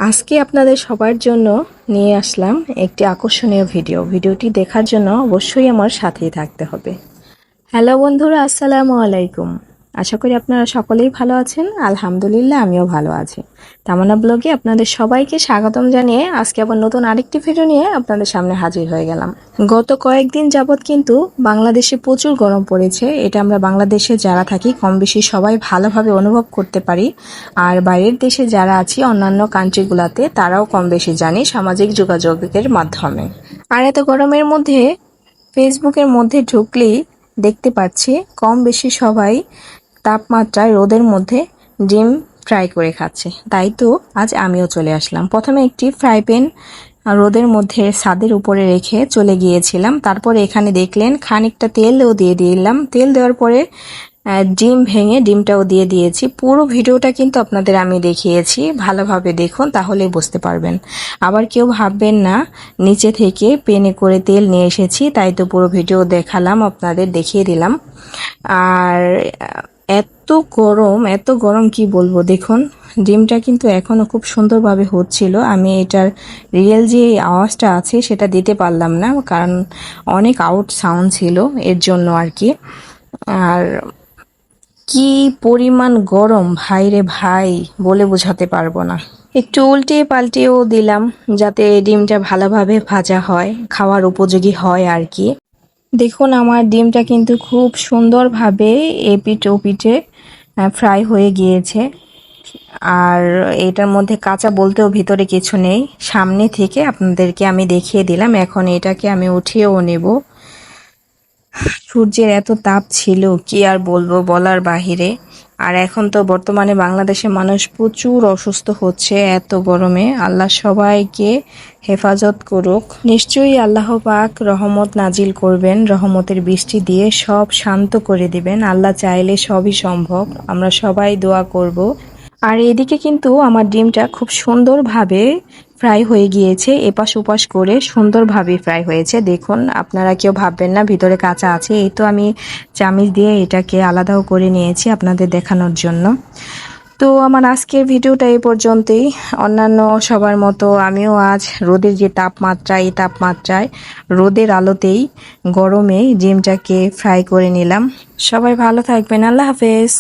আজকে আপনাদের সবার জন্য নিয়ে আসলাম একটি আকর্ষণীয় ভিডিওটি দেখার জন্য অবশ্যই আমার সাথেই থাকতে হবে। হ্যালো বন্ধুরা, আসসালামু আলাইকুম। আশা করি আপনারা সকলেই ভালো আছেন। আলহামদুলিল্লাহ, আমিও ভালো আছি। তামান্না ব্লগে আপনাদের সবাইকে স্বাগতম জানিয়ে আজকে আবার নতুন আরেকটি ভিডিও নিয়ে আপনাদের সামনে হাজির হয়ে গেলাম। গত কয়েকদিন যাবৎ কিন্তু বাংলাদেশে প্রচুর গরম পড়েছে। এটা আমরা বাংলাদেশে যারা থাকি কম বেশি সবাই ভালোভাবে অনুভব করতে পারি। আর বাইরের দেশে যারা আছি অন্যান্য কান্ট্রিগুলোতে তারাও কম বেশি জানি সামাজিক যোগাযোগের মাধ্যমে। আর এত গরমের মধ্যে ফেসবুকের মধ্যে ঢুকলেই দেখতে পাচ্ছি কম বেশি সবাই তাপমাত্রায় রোদের মধ্যে ডিম ফ্রাই করে খাচ্ছে। তাই তো আজ আমিও চলে আসলাম। প্রথমে একটি ফ্রাই প্যান রোদের মধ্যে ছাদের উপরে রেখে চলে গিয়েছিলাম। তারপরে এখানে দেখলেন খানিকটা তেলও দিয়ে দিলাম। তেল দেওয়ার পরে ডিম ভেঙে ডিমটাও দিয়ে দিয়েছি। পুরো ভিডিওটা কিন্তু আপনাদের আমি দেখিয়েছি, ভালোভাবে দেখুন তাহলেই বুঝতে পারবেন। আবার কেউ ভাববেন না নিচে থেকে পেনে করে তেল নিয়ে এসেছি, তাই তো পুরো ভিডিও দেখালাম, আপনাদের দেখিয়ে দিলাম। আর এত গরম কি বলবো, দেখুন ডিমটা কিন্তু এখনো খুব সুন্দরভাবে হচ্ছিল। আমি এটার রিয়েল যে আওয়াজটা আছে সেটা দিতে পারলাম না, কারণ অনেক আউট সাউন্ড ছিল এর জন্য আর কি। আর কি পরিমাণ গরম ভাই রে ভাই, বলে বোঝাতে পারবো না। একটু উল্টিয়ে পাল্টিয়েও দিলাম যাতে ডিমটা ভালোভাবে ভাজা হয়, খাওয়ার উপযোগী হয় আর কি। দেখুন আমার ডিমটা কিন্তু খুব সুন্দরভাবে এপিঠ ওপিঠে ফ্রাই হয়ে গিয়েছে। আর এটার মধ্যে কাঁচা বলতেও ভিতরে কিছু নেই, সামনে থেকে আপনাদেরকে আমি দেখিয়ে দিলাম। এখন এটাকে আমি উঠিয়েও নেব। সূর্যের এত তাপ ছিল কি আর বলবো, বলার বাহিরে। আর এখন তো বর্তমানে বাংলাদেশে মানুষ প্রচুর অসুস্থ হচ্ছে এত গরমে। আল্লাহ সবাইকে হেফাজত করুক। নিশ্চয়ই আল্লাহ পাক রহমত নাজিল করবেন, রহমতের বৃষ্টি দিয়ে সব শান্ত করে দিবেন। আল্লাহ চাইলে সবই সম্ভব, আমরা সবাই দোয়া করব। আর এদিকে কিন্তু আমার ডিমটা খুব সুন্দরভাবে ফ্রাই হয়ে গিয়েছে, এপাশ ওপাশ করে সুন্দরভাবে ফ্রাই হয়েছে। দেখুন আপনারা কেউ ভাববেন না ভিতরে কাঁচা আছে। এই তো আমি চামিচ দিয়ে এটাকে আলাদাও করে নিয়েছি আপনাদের দেখানোর জন্য। তো আমার আজকের ভিডিওটা এই পর্যন্তই। অন্যান্য সবার মতো আমিও আজ রোদের যে তাপমাত্রা, এই তাপমাত্রায় রোদের আলোতেই গরমে ডিমটাকে ফ্রাই করে নিলাম। সবাই ভালো থাকবেন, আল্লাহ হাফেজ।